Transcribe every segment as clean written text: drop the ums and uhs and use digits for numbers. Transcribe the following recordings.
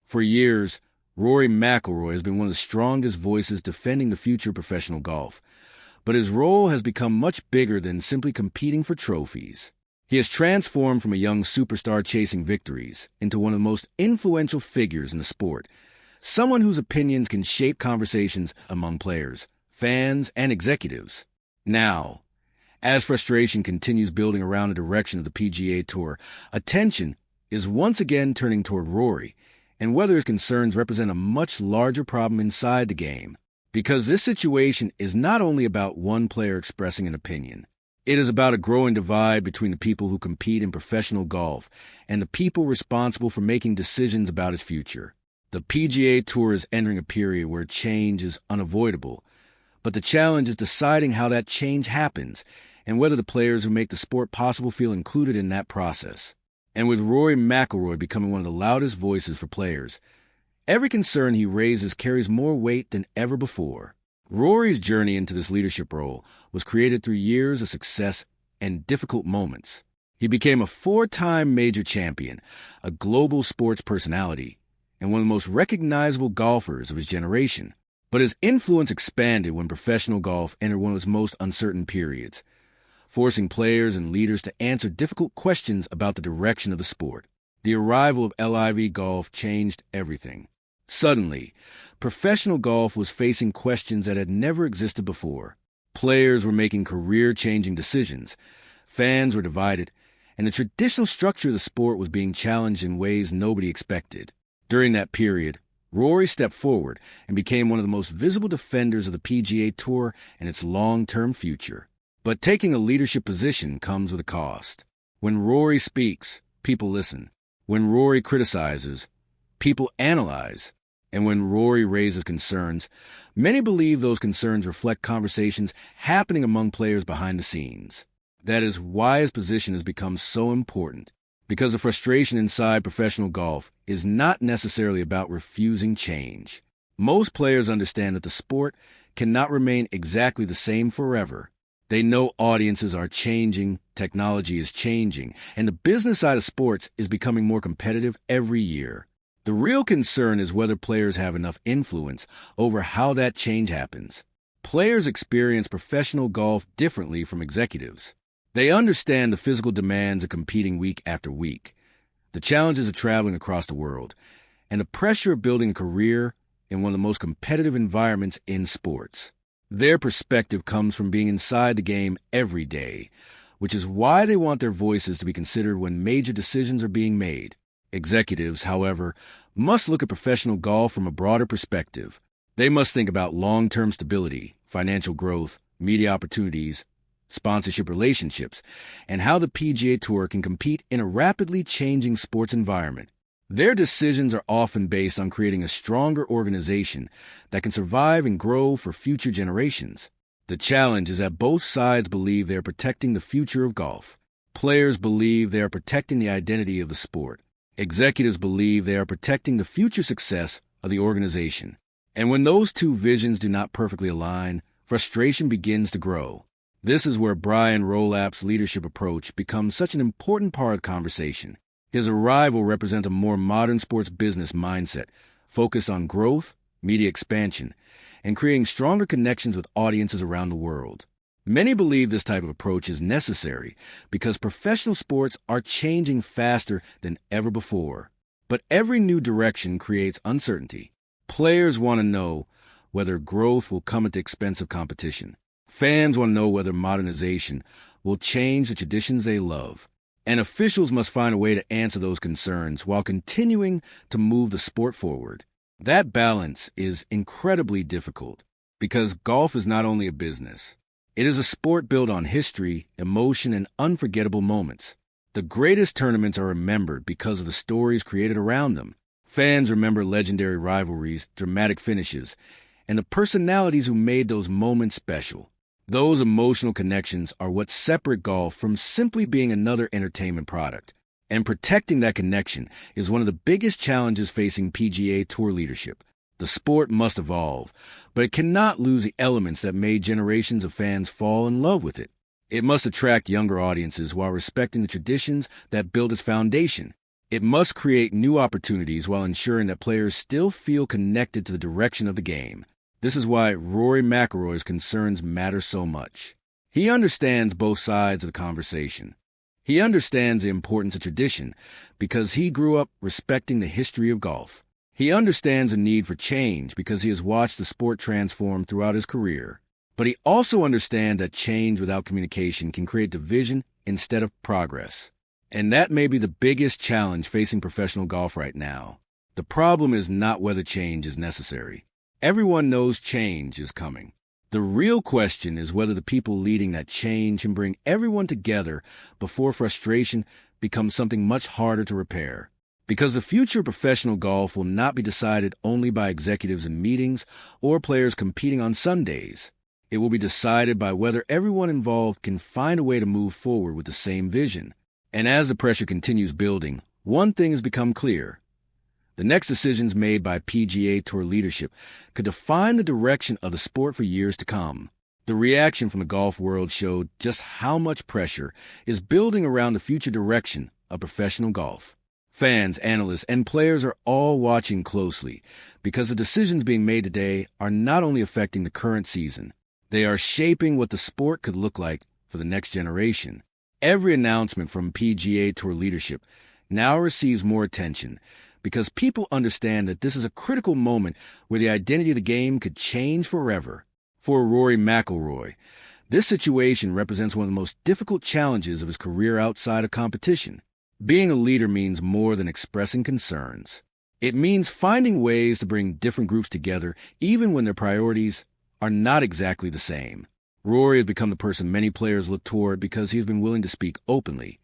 For years, Rory McIlroy has been one of the strongest voices defending the future of professional golf, but his role has become much bigger than simply competing for trophies. He has transformed from a young superstar chasing victories into one of the most influential figures in the sport, someone whose opinions can shape conversations among players, fans, and executives. Now, as frustration continues building around the direction of the PGA Tour, attention is once again turning toward Rory, and whether his concerns represent a much larger problem inside the game. Because this situation is not only about one player expressing an opinion. It is about a growing divide between the people who compete in professional golf and the people responsible for making decisions about its future. The PGA Tour is entering a period where change is unavoidable, but the challenge is deciding how that change happens and whether the players who make the sport possible feel included in that process. And with Rory McIlroy becoming one of the loudest voices for players, every concern he raises carries more weight than ever before. Rory's journey into this leadership role was created through years of success and difficult moments. He became a 4-time major champion, a global sports personality, and one of the most recognizable golfers of his generation. But his influence expanded when professional golf entered one of its most uncertain periods, forcing players and leaders to answer difficult questions about the direction of the sport. The arrival of LIV golf changed everything. Suddenly, professional golf was facing questions that had never existed before. Players were making career-changing decisions, fans were divided, and the traditional structure of the sport was being challenged in ways nobody expected. During that period, Rory stepped forward and became one of the most visible defenders of the PGA Tour and its long-term future. But taking a leadership position comes with a cost. When Rory speaks, people listen. When Rory criticizes, people analyze. And when Rory raises concerns, many believe those concerns reflect conversations happening among players behind the scenes. That is why his position has become so important, because the frustration inside professional golf is not necessarily about refusing change. Most players understand that the sport cannot remain exactly the same forever. They know audiences are changing, technology is changing, and the business side of sports is becoming more competitive every year. The real concern is whether players have enough influence over how that change happens. Players experience professional golf differently from executives. They understand the physical demands of competing week after week, the challenges of traveling across the world, and the pressure of building a career in one of the most competitive environments in sports. Their perspective comes from being inside the game every day, which is why they want their voices to be considered when major decisions are being made. Executives, however, must look at professional golf from a broader perspective. They must think about long-term stability, financial growth, media opportunities, sponsorship relationships, and how the PGA Tour can compete in a rapidly changing sports environment. Their decisions are often based on creating a stronger organization that can survive and grow for future generations. The challenge is that both sides believe they are protecting the future of golf. Players believe they are protecting the identity of the sport. Executives believe they are protecting the future success of the organization. And when those two visions do not perfectly align, frustration begins to grow. This is where Brian Rolapp's leadership approach becomes such an important part of the conversation. His arrival represents a more modern sports business mindset, focused on growth, media expansion, and creating stronger connections with audiences around the world. Many believe this type of approach is necessary because professional sports are changing faster than ever before. But every new direction creates uncertainty. Players want to know whether growth will come at the expense of competition. Fans want to know whether modernization will change the traditions they love. And officials must find a way to answer those concerns while continuing to move the sport forward. That balance is incredibly difficult because golf is not only a business. It is a sport built on history, emotion, and unforgettable moments. The greatest tournaments are remembered because of the stories created around them. Fans remember legendary rivalries, dramatic finishes, and the personalities who made those moments special. Those emotional connections are what separate golf from simply being another entertainment product. And protecting that connection is one of the biggest challenges facing PGA Tour leadership. The sport must evolve, but it cannot lose the elements that made generations of fans fall in love with it. It must attract younger audiences while respecting the traditions that built its foundation. It must create new opportunities while ensuring that players still feel connected to the direction of the game. This is why Rory McIlroy's concerns matter so much. He understands both sides of the conversation. He understands the importance of tradition because he grew up respecting the history of golf. He understands the need for change because he has watched the sport transform throughout his career. But he also understands that change without communication can create division instead of progress. And that may be the biggest challenge facing professional golf right now. The problem is not whether change is necessary. Everyone knows change is coming. The real question is whether the people leading that change can bring everyone together before frustration becomes something much harder to repair. Because the future of professional golf will not be decided only by executives in meetings or players competing on Sundays. It will be decided by whether everyone involved can find a way to move forward with the same vision. And as the pressure continues building, one thing has become clear. The next decisions made by PGA Tour leadership could define the direction of the sport for years to come. The reaction from the golf world showed just how much pressure is building around the future direction of professional golf. Fans, analysts, and players are all watching closely because the decisions being made today are not only affecting the current season, they are shaping what the sport could look like for the next generation. Every announcement from PGA Tour leadership now receives more attention because people understand that this is a critical moment where the identity of the game could change forever. For Rory McIlroy, this situation represents one of the most difficult challenges of his career outside of competition. Being a leader means more than expressing concerns. It means finding ways to bring different groups together even when their priorities are not exactly the same. Rory has become the person many players look toward because he has been willing to speak openly.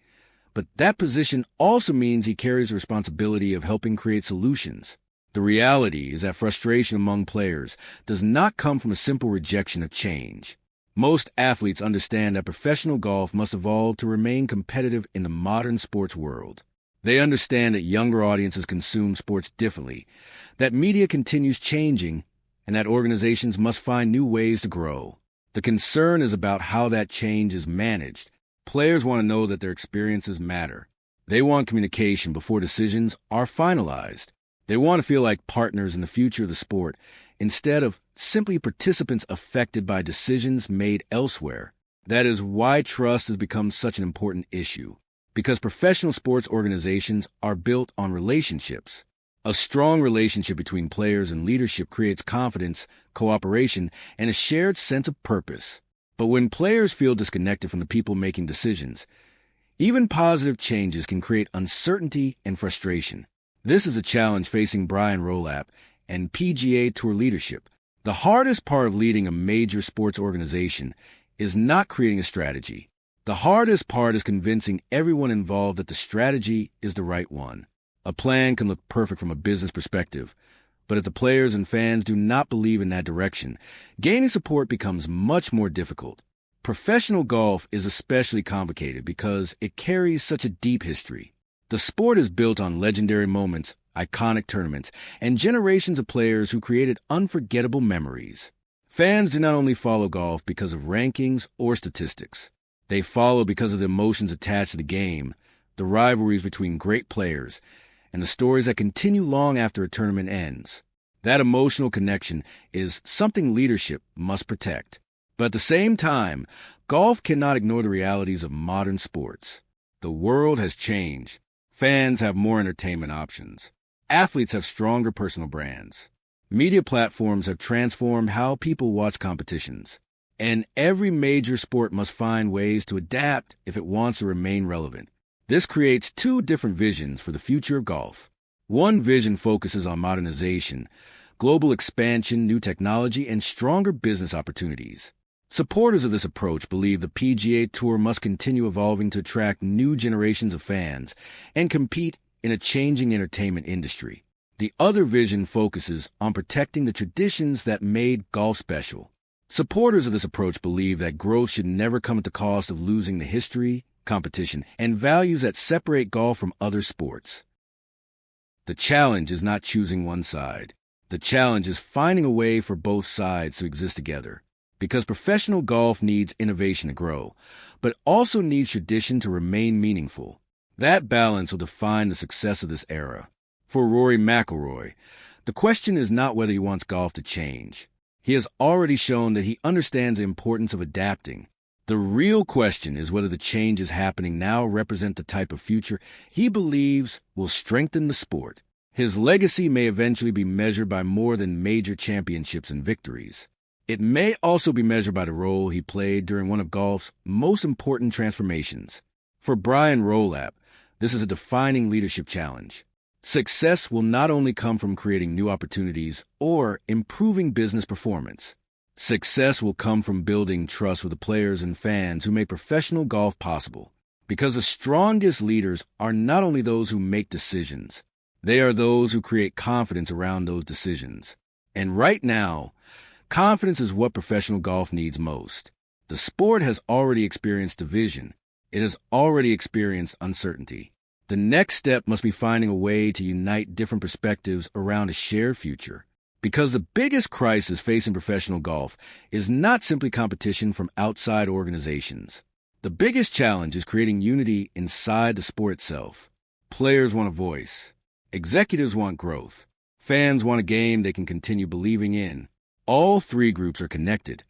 But that position also means he carries the responsibility of helping create solutions. The reality is that frustration among players does not come from a simple rejection of change. Most athletes understand that professional golf must evolve to remain competitive in the modern sports world. They understand that younger audiences consume sports differently, that media continues changing, and that organizations must find new ways to grow. The concern is about how that change is managed. Players want to know that their experiences matter. They want communication before decisions are finalized. They want to feel like partners in the future of the sport instead of simply participants affected by decisions made elsewhere. That is why trust has become such an important issue, because professional sports organizations are built on relationships. A strong relationship between players and leadership creates confidence, cooperation, and a shared sense of purpose. But when players feel disconnected from the people making decisions, even positive changes can create uncertainty and frustration. This is a challenge facing Brian Rolapp and PGA Tour leadership. The hardest part of leading a major sports organization is not creating a strategy. The hardest part is convincing everyone involved that the strategy is the right one. A plan can look perfect from a business perspective, but if the players and fans do not believe in that direction, gaining support becomes much more difficult. Professional golf is especially complicated because it carries such a deep history. The sport is built on legendary moments, iconic tournaments, and generations of players who created unforgettable memories. Fans do not only follow golf because of rankings or statistics. They follow because of the emotions attached to the game, the rivalries between great players, and the stories that continue long after a tournament ends. That emotional connection is something leadership must protect. But at the same time, golf cannot ignore the realities of modern sports. The world has changed. Fans have more entertainment options. Athletes have stronger personal brands. Media platforms have transformed how people watch competitions. And every major sport must find ways to adapt if it wants to remain relevant. This creates two different visions for the future of golf. One vision focuses on modernization, global expansion, new technology, and stronger business opportunities. Supporters of this approach believe the PGA Tour must continue evolving to attract new generations of fans and compete in a changing entertainment industry. The other vision focuses on protecting the traditions that made golf special. Supporters of this approach believe that growth should never come at the cost of losing the history, competition, and values that separate golf from other sports. The challenge is not choosing one side. The challenge is finding a way for both sides to exist together. Because professional golf needs innovation to grow, but also needs tradition to remain meaningful. That balance will define the success of this era. For Rory McIlroy, the question is not whether he wants golf to change. He has already shown that he understands the importance of adapting. The real question is whether the changes happening now represent the type of future he believes will strengthen the sport. His legacy may eventually be measured by more than major championships and victories. It may also be measured by the role he played during one of golf's most important transformations. For Brian Rolap, this is a defining leadership challenge. Success will not only come from creating new opportunities or improving business performance. Success will come from building trust with the players and fans who make professional golf possible. Because the strongest leaders are not only those who make decisions, they are those who create confidence around those decisions. And right now, confidence is what professional golf needs most. The sport has already experienced division. It has already experienced uncertainty. The next step must be finding a way to unite different perspectives around a shared future. Because the biggest crisis facing professional golf is not simply competition from outside organizations. The biggest challenge is creating unity inside the sport itself. Players want a voice. Executives want growth. Fans want a game they can continue believing in. All three groups are connected,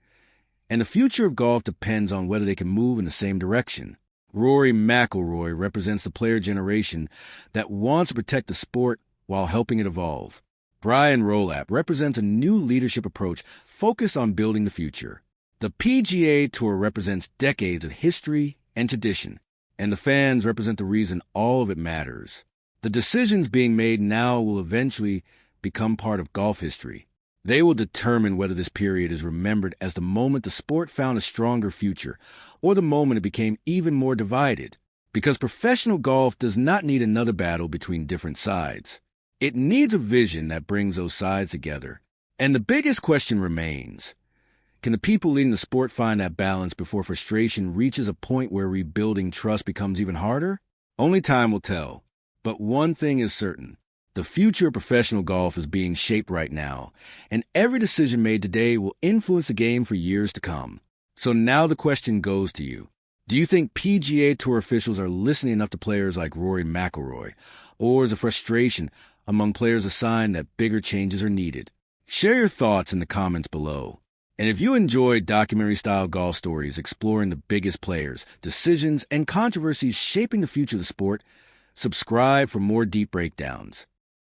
and the future of golf depends on whether they can move in the same direction. Rory McIlroy represents the player generation that wants to protect the sport while helping it evolve. Brian Rolap represents a new leadership approach focused on building the future. The PGA Tour represents decades of history and tradition, and the fans represent the reason all of it matters. The decisions being made now will eventually become part of golf history. They will determine whether this period is remembered as the moment the sport found a stronger future or the moment it became even more divided. Because professional golf does not need another battle between different sides. It needs a vision that brings those sides together. And the biggest question remains, can the people leading the sport find that balance before frustration reaches a point where rebuilding trust becomes even harder? Only time will tell. But one thing is certain. The future of professional golf is being shaped right now, and every decision made today will influence the game for years to come. So now the question goes to you. Do you think PGA Tour officials are listening enough to players like Rory McIlroy, or is the frustration among players a sign that bigger changes are needed? Share your thoughts in the comments below. And if you enjoyed documentary-style golf stories exploring the biggest players, decisions, and controversies shaping the future of the sport, subscribe for more deep breakdowns.